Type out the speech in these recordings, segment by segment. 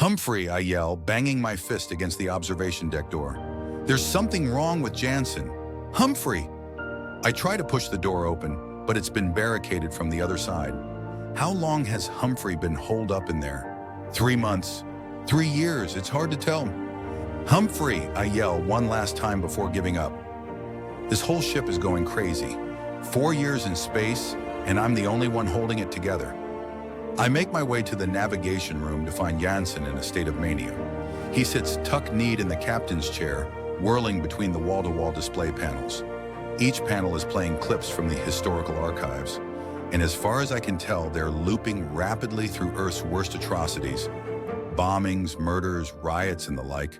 "Humphrey," I yell, banging my fist against the observation deck door. "There's something wrong with Jansen. Humphrey!" I try to push the door open, but it's been barricaded from the other side. How long has Humphrey been holed up in there? 3 months? 3 years? It's hard to tell. "Humphrey," I yell one last time before giving up. This whole ship is going crazy. 4 years in space, and I'm the only one holding it together. I make my way to the navigation room to find Jansen in a state of mania. He sits tuck-kneed in the captain's chair, whirling between the wall-to-wall display panels. Each panel is playing clips from the historical archives, and as far as I can tell, they're looping rapidly through Earth's worst atrocities. Bombings, murders, riots, and the like,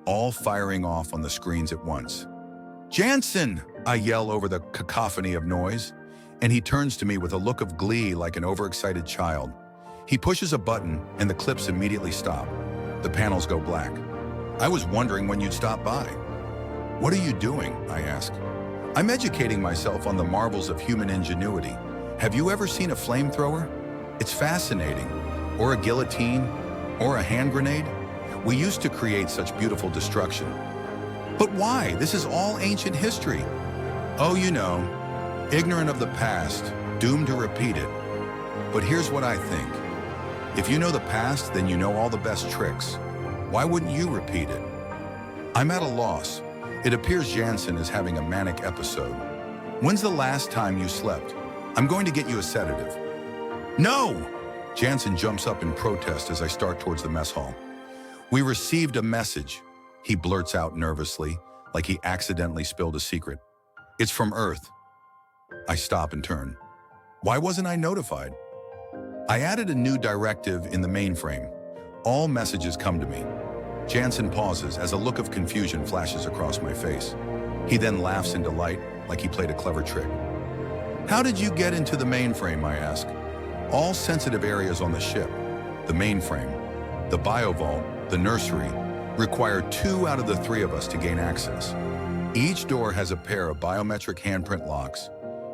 all firing off on the screens at once. "Jansen!" I yell over the cacophony of noise, and he turns to me with a look of glee like an overexcited child. He pushes a button, and the clips immediately stop. The panels go black. "I was wondering when you'd stop by." "What are you doing?" I ask. "I'm educating myself on the marvels of human ingenuity. Have you ever seen a flamethrower? It's fascinating. Or a guillotine, or a hand grenade. We used to create such beautiful destruction." "But why? This is all ancient history." "Oh, you know, ignorant of the past, doomed to repeat it. But here's what I think. If you know the past, then you know all the best tricks. Why wouldn't you repeat it?" I'm at a loss. It appears Jansen is having a manic episode. "When's the last time you slept? I'm going to get you a sedative." "No!" Jansen jumps up in protest as I start towards the mess hall. "We received a message," he blurts out nervously, like he accidentally spilled a secret. "It's from Earth." I stop and turn. Why wasn't I notified? I added a new directive in the mainframe. All messages come to me. Jansen pauses as a look of confusion flashes across my face. He then laughs in delight, like he played a clever trick. "How did you get into the mainframe?" I ask. "All sensitive areas on the ship, the mainframe, the biovault, the nursery, require 2 out of the 3 of us to gain access. Each door has a pair of biometric handprint locks.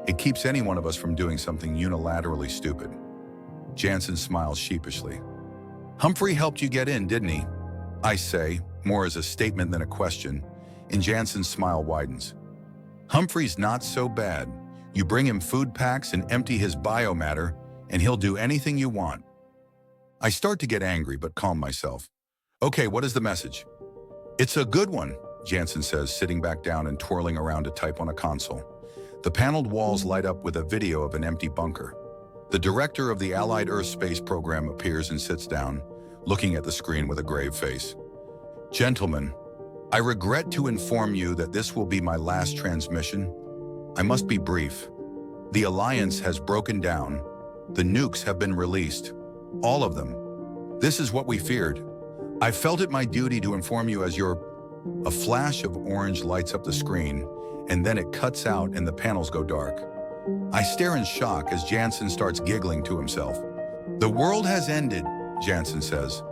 It keeps any one of us from doing something unilaterally stupid." Jansen smiles sheepishly. "Humphrey helped you get in, didn't he?" I say, more as a statement than a question, and Jansen's smile widens. "Humphrey's not so bad. You bring him food packs and empty his biomatter, and he'll do anything you want." I start to get angry, but calm myself. "Okay, what is the message?" "It's a good one," Jansen says, sitting back down and twirling around to type on a console. The paneled walls light up with a video of an empty bunker. The director of the Allied Earth Space Program appears and sits down, looking at the screen with a grave face. "Gentlemen, I regret to inform you that this will be my last transmission. I must be brief. The Alliance has broken down. The nukes have been released. All of them. This is what we feared. I felt it my duty to inform you as your..." A flash of orange lights up the screen, and then it cuts out and the panels go dark. I stare in shock as Jansen starts giggling to himself. "The world has ended," Jansen says.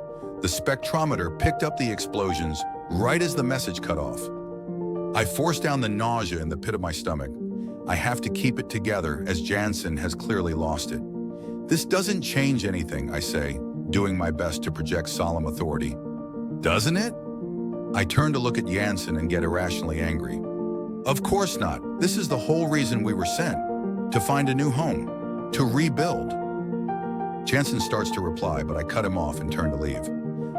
The spectrometer picked up the explosions right as the message cut off. I force down the nausea in the pit of my stomach. I have to keep it together as Jansen has clearly lost it. "This doesn't change anything," I say, doing my best to project solemn authority. "Doesn't it?" I turn to look at Jansen and get irrationally angry. "Of course not. This is the whole reason we were sent. To find a new home. To rebuild." Jansen starts to reply, but I cut him off and turn to leave.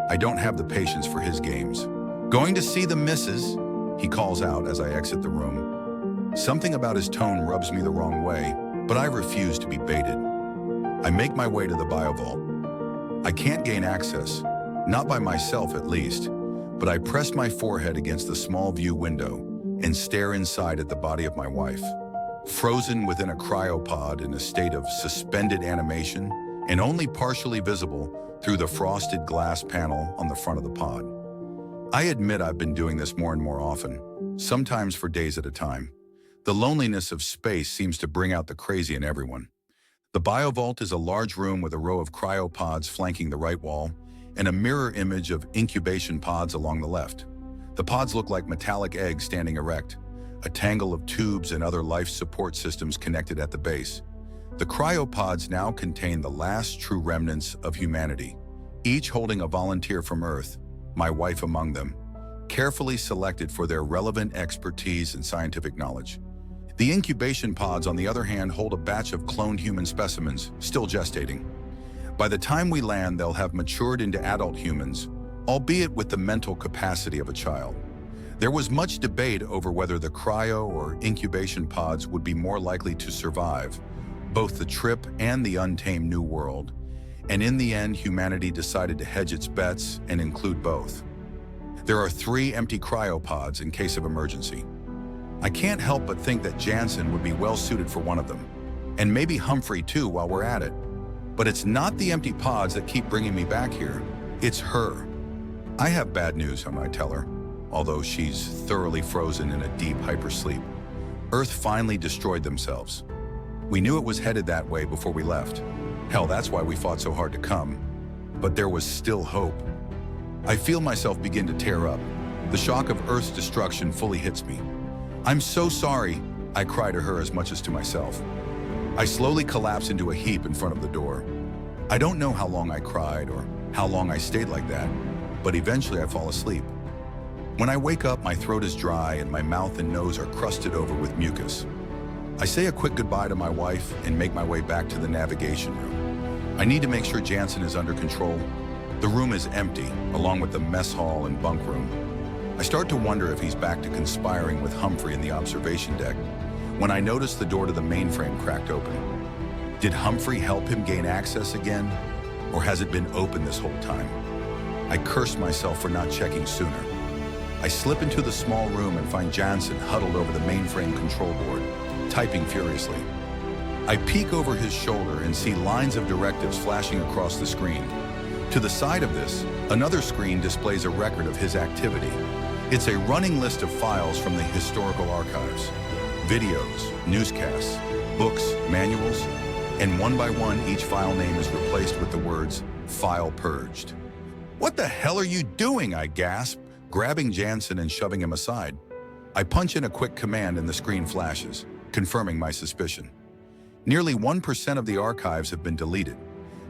I don't have the patience for his games. "Going to see the missus?" he calls out as I exit the room. Something about his tone rubs me the wrong way, but I refuse to be baited. I make my way to the biovault. I can't gain access, not by myself at least, but I press my forehead against the small view window and stare inside at the body of my wife, frozen within a cryopod in a state of suspended animation and only partially visible through the frosted glass panel on the front of the pod. I admit I've been doing this more and more often, sometimes for days at a time. The loneliness of space seems to bring out the crazy in everyone. The biovault is a large room with a row of cryopods flanking the right wall and a mirror image of incubation pods along the left. The pods look like metallic eggs standing erect, a tangle of tubes and other life support systems connected at the base. The cryopods now contain the last true remnants of humanity, each holding a volunteer from Earth, my wife among them, carefully selected for their relevant expertise and scientific knowledge. The incubation pods, on the other hand, hold a batch of cloned human specimens, still gestating. By the time we land, they'll have matured into adult humans, albeit with the mental capacity of a child. There was much debate over whether the cryo or incubation pods would be more likely to survive both the trip and the untamed new world, and in the end, humanity decided to hedge its bets and include both. There are 3 empty cryopods in case of emergency. I can't help but think that Jansen would be well suited for one of them, and maybe Humphrey too while we're at it. But it's not the empty pods that keep bringing me back here, it's her. I have bad news, I tell her, although she's thoroughly frozen in a deep hypersleep. Earth finally destroyed themselves. We knew it was headed that way before we left. Hell, that's why we fought so hard to come. But there was still hope. I feel myself begin to tear up. The shock of Earth's destruction fully hits me. I'm so sorry, I cry to her as much as to myself. I slowly collapse into a heap in front of the door. I don't know how long I cried or how long I stayed like that, but eventually I fall asleep. When I wake up, my throat is dry and my mouth and nose are crusted over with mucus. I say a quick goodbye to my wife and make my way back to the navigation room. I need to make sure Jansen is under control. The room is empty, along with the mess hall and bunk room. I start to wonder if he's back to conspiring with Humphrey in the observation deck, when I notice the door to the mainframe cracked open. Did Humphrey help him gain access again, or has it been open this whole time? I curse myself for not checking sooner. I slip into the small room and find Jansen huddled over the mainframe control board, typing furiously. I peek over his shoulder and see lines of directives flashing across the screen. To the side of this, another screen displays a record of his activity. It's a running list of files from the historical archives. Videos, newscasts, books, manuals, and one by one each file name is replaced with the words, "File purged." "What the hell are you doing?" I gasp, grabbing Jansen and shoving him aside. I punch in a quick command and the screen flashes, confirming my suspicion. Nearly 1% of the archives have been deleted.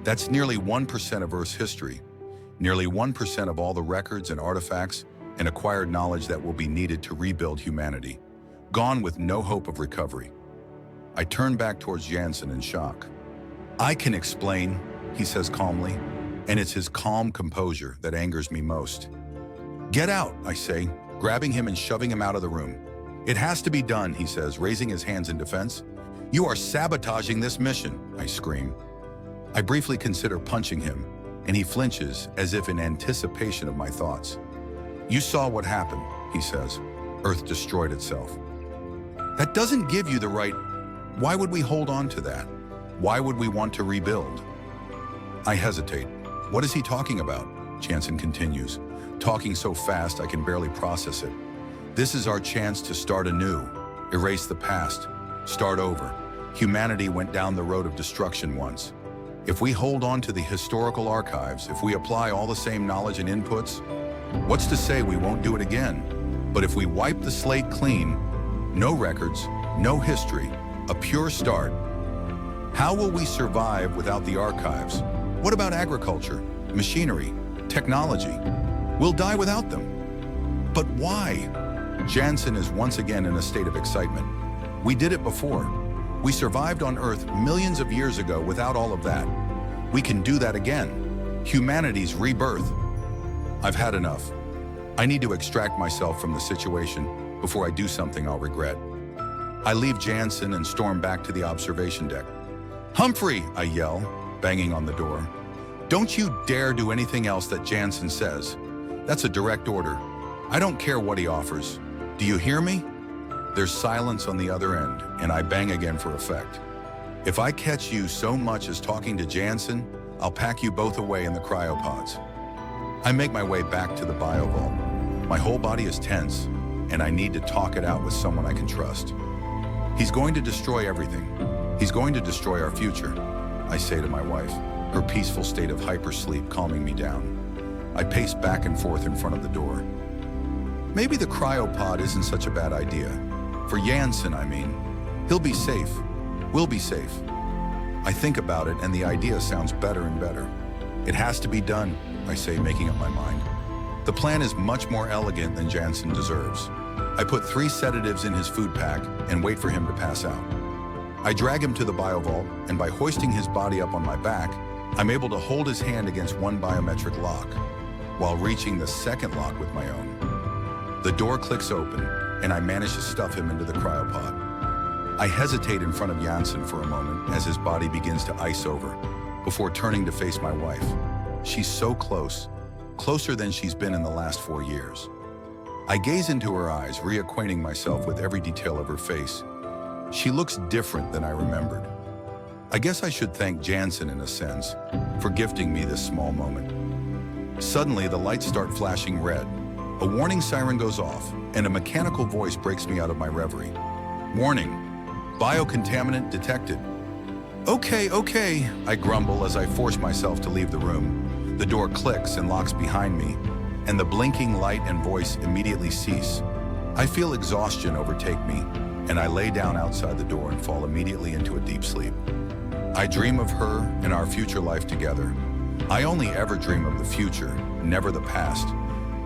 That's nearly 1% of Earth's history, nearly 1% of all the records and artifacts and acquired knowledge that will be needed to rebuild humanity, gone with no hope of recovery. I turn back towards Jansen in shock. "I can explain," he says calmly, and it's his calm composure that angers me most. "Get out," I say, grabbing him and shoving him out of the room. "It has to be done," he says, raising his hands in defense. "You are sabotaging this mission," I scream. I briefly consider punching him, and he flinches as if in anticipation of my thoughts. "You saw what happened," he says. "Earth destroyed itself." "That doesn't give you the right. Why would we hold on to that? Why would we want to rebuild?" I hesitate. "What is he talking about?" Jansen continues, talking so fast I can barely process it. "This is our chance to start anew, erase the past, start over. Humanity went down the road of destruction once. If we hold on to the historical archives, if we apply all the same knowledge and inputs, what's to say we won't do it again? But if we wipe the slate clean, no records, no history, a pure start, how will we survive without the archives? What about agriculture, machinery, technology? We'll die without them." "But why?" Jansen is once again in a state of excitement. "We did it before. We survived on Earth millions of years ago without all of that. We can do that again. Humanity's rebirth." I've had enough. I need to extract myself from the situation before I do something I'll regret. I leave Jansen and storm back to the observation deck. "Humphrey!" I yell, banging on the door. "Don't you dare do anything else that Jansen says. That's a direct order. I don't care what he offers. Do you hear me?" There's silence on the other end, and I bang again for effect. "If I catch you so much as talking to Jansen, I'll pack you both away in the cryopods." I make my way back to the biovault. My whole body is tense, and I need to talk it out with someone I can trust. "He's going to destroy everything. He's going to destroy our future," I say to my wife, her peaceful state of hypersleep calming me down. I pace back and forth in front of the door. Maybe the cryopod isn't such a bad idea. For Jansen, I mean. He'll be safe. We'll be safe. I think about it, and the idea sounds better and better. It has to be done, I say, making up my mind. The plan is much more elegant than Jansen deserves. I put 3 sedatives in his food pack and wait for him to pass out. I drag him to the biovault, and by hoisting his body up on my back, I'm able to hold his hand against one biometric lock, while reaching the second lock with my own. The door clicks open, and I manage to stuff him into the cryopod. I hesitate in front of Jansen for a moment as his body begins to ice over, before turning to face my wife. She's so close, closer than she's been in the last 4 years. I gaze into her eyes, reacquainting myself with every detail of her face. She looks different than I remembered. I guess I should thank Jansen in a sense for gifting me this small moment. Suddenly, the lights start flashing red. A warning siren goes off, and a mechanical voice breaks me out of my reverie. Warning, biocontaminant detected. Okay, I grumble as I force myself to leave the room. The door clicks and locks behind me, and the blinking light and voice immediately cease. I feel exhaustion overtake me, and I lay down outside the door and fall immediately into a deep sleep. I dream of her and our future life together. I only ever dream of the future, never the past,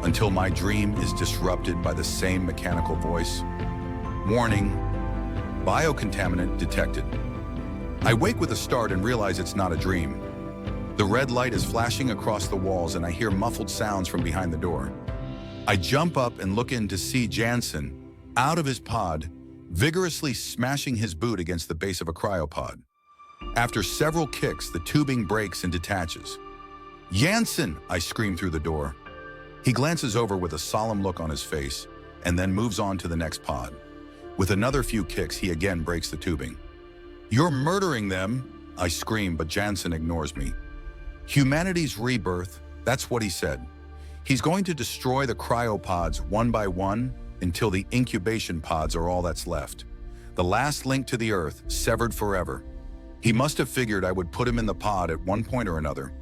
until my dream is disrupted by the same mechanical voice. Warning, biocontaminant detected. I wake with a start and realize it's not a dream. The red light is flashing across the walls and I hear muffled sounds from behind the door. I jump up and look in to see Jansen, out of his pod, vigorously smashing his boot against the base of a cryopod. After several kicks, the tubing breaks and detaches. Jansen, I scream through the door. He glances over with a solemn look on his face and then moves on to the next pod. With another few kicks, he again breaks the tubing. You're murdering them, I scream, but Jansen ignores me. Humanity's rebirth, that's what he said. He's going to destroy the cryopods one by one until the incubation pods are all that's left. The last link to the Earth, severed forever. He must have figured I would put him in the pod at one point or another.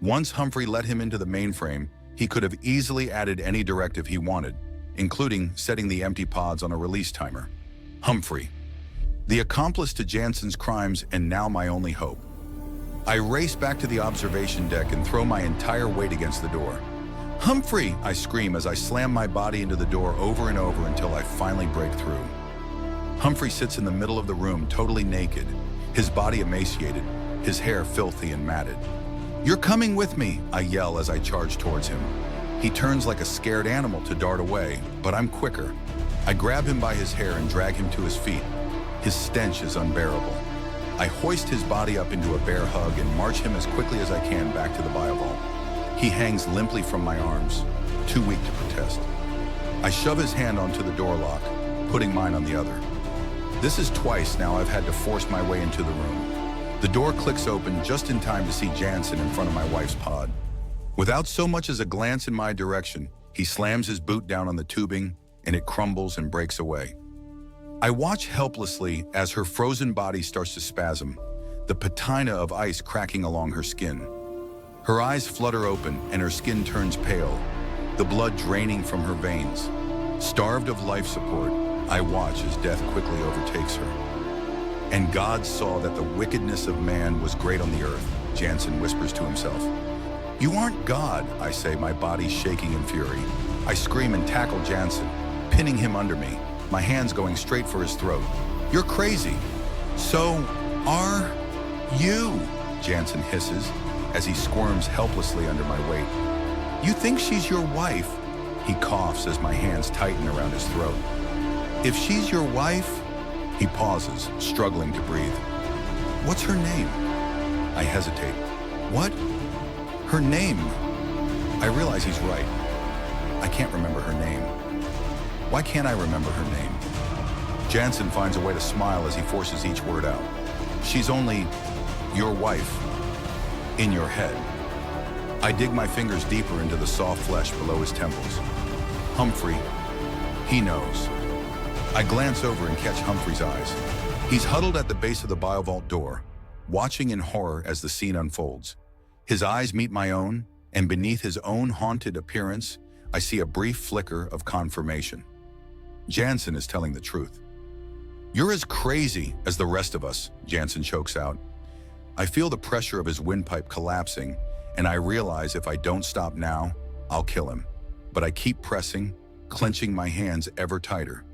Once Humphrey let him into the mainframe, he could have easily added any directive he wanted, including setting the empty pods on a release timer. Humphrey, the accomplice to Jansen's crimes and now my only hope. I race back to the observation deck and throw my entire weight against the door. Humphrey, I scream as I slam my body into the door over and over until I finally break through. Humphrey sits in the middle of the room, totally naked, his body emaciated, his hair filthy and matted. You're coming with me, I yell as I charge towards him. He turns like a scared animal to dart away, but I'm quicker. I grab him by his hair and drag him to his feet. His stench is unbearable. I hoist his body up into a bear hug and march him as quickly as I can back to the biovault. He hangs limply from my arms, too weak to protest. I shove his hand onto the door lock, putting mine on the other. This is twice now I've had to force my way into the room. The door clicks open just in time to see Jansen in front of my wife's pod. Without so much as a glance in my direction, he slams his boot down on the tubing and it crumbles and breaks away. I watch helplessly as her frozen body starts to spasm, the patina of ice cracking along her skin. Her eyes flutter open and her skin turns pale, the blood draining from her veins. Starved of life support, I watch as death quickly overtakes her. And God saw that the wickedness of man was great on the earth, Jansen whispers to himself. You aren't God, I say, my body shaking in fury. I scream and tackle Jansen, pinning him under me, my hands going straight for his throat. You're crazy. So are you, Jansen hisses as he squirms helplessly under my weight. You think she's your wife? He coughs as my hands tighten around his throat. If she's your wife, he pauses, struggling to breathe. What's her name? I hesitate. What? Her name? I realize he's right. I can't remember her name. Why can't I remember her name? Jansen finds a way to smile as he forces each word out. She's only your wife in your head. I dig my fingers deeper into the soft flesh below his temples. Humphrey, he knows. I glance over and catch Humphrey's eyes. He's huddled at the base of the biovault door, watching in horror as the scene unfolds. His eyes meet my own, and beneath his own haunted appearance, I see a brief flicker of confirmation. Jansen is telling the truth. You're as crazy as the rest of us, Jansen chokes out. I feel the pressure of his windpipe collapsing, and I realize if I don't stop now, I'll kill him. But I keep pressing, clenching my hands ever tighter.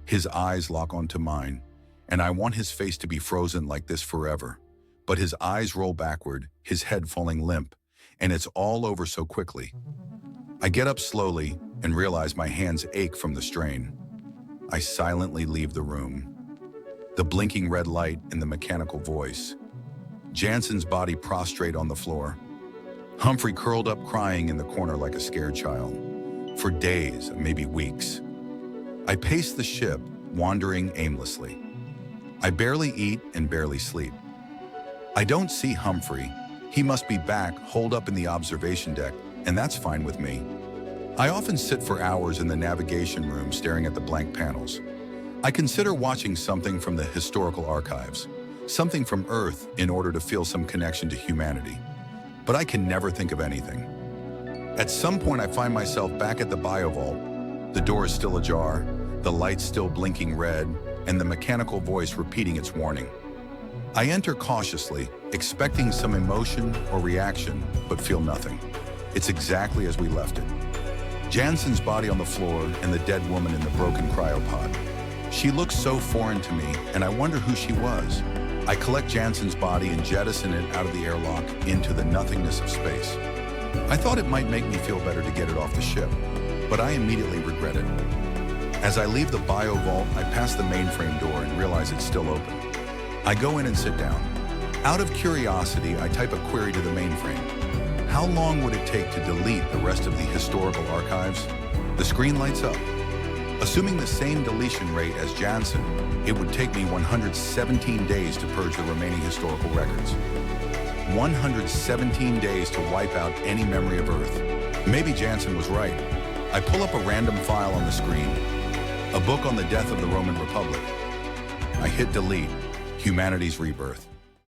His eyes lock onto mine, and I want his face to be frozen like this forever. But his eyes roll backward, his head falling limp, and it's all over so quickly. I get up slowly and realize my hands ache from the strain. I silently leave the room. The blinking red light and the mechanical voice. Jansen's body prostrate on the floor. Humphrey curled up crying in the corner like a scared child. For days, maybe weeks. I pace the ship, wandering aimlessly. I barely eat and barely sleep. I don't see Humphrey. He must be back, holed up in the observation deck, and that's fine with me. I often sit for hours in the navigation room staring at the blank panels. I consider watching something from the historical archives, something from Earth in order to feel some connection to humanity. But I can never think of anything. At some point, I find myself back at the biovault. The door is still ajar, the lights still blinking red, and the mechanical voice repeating its warning. I enter cautiously, expecting some emotion or reaction, but feel nothing. It's exactly as we left it. Jansen's body on the floor and the dead woman in the broken cryopod. She looks so foreign to me, and I wonder who she was. I collect Jansen's body and jettison it out of the airlock into the nothingness of space. I thought it might make me feel better to get it off the ship, but I immediately regret it. As I leave the biovault, I pass the mainframe door and realize it's still open. I go in and sit down. Out of curiosity, I type a query to the mainframe. How long would it take to delete the rest of the historical archives? The screen lights up. Assuming the same deletion rate as Jansen, it would take me 117 days to purge the remaining historical records. 117 days to wipe out any memory of Earth. Maybe Jansen was right. I pull up a random file on the screen, a book on the death of the Roman Republic. I hit delete, humanity's rebirth.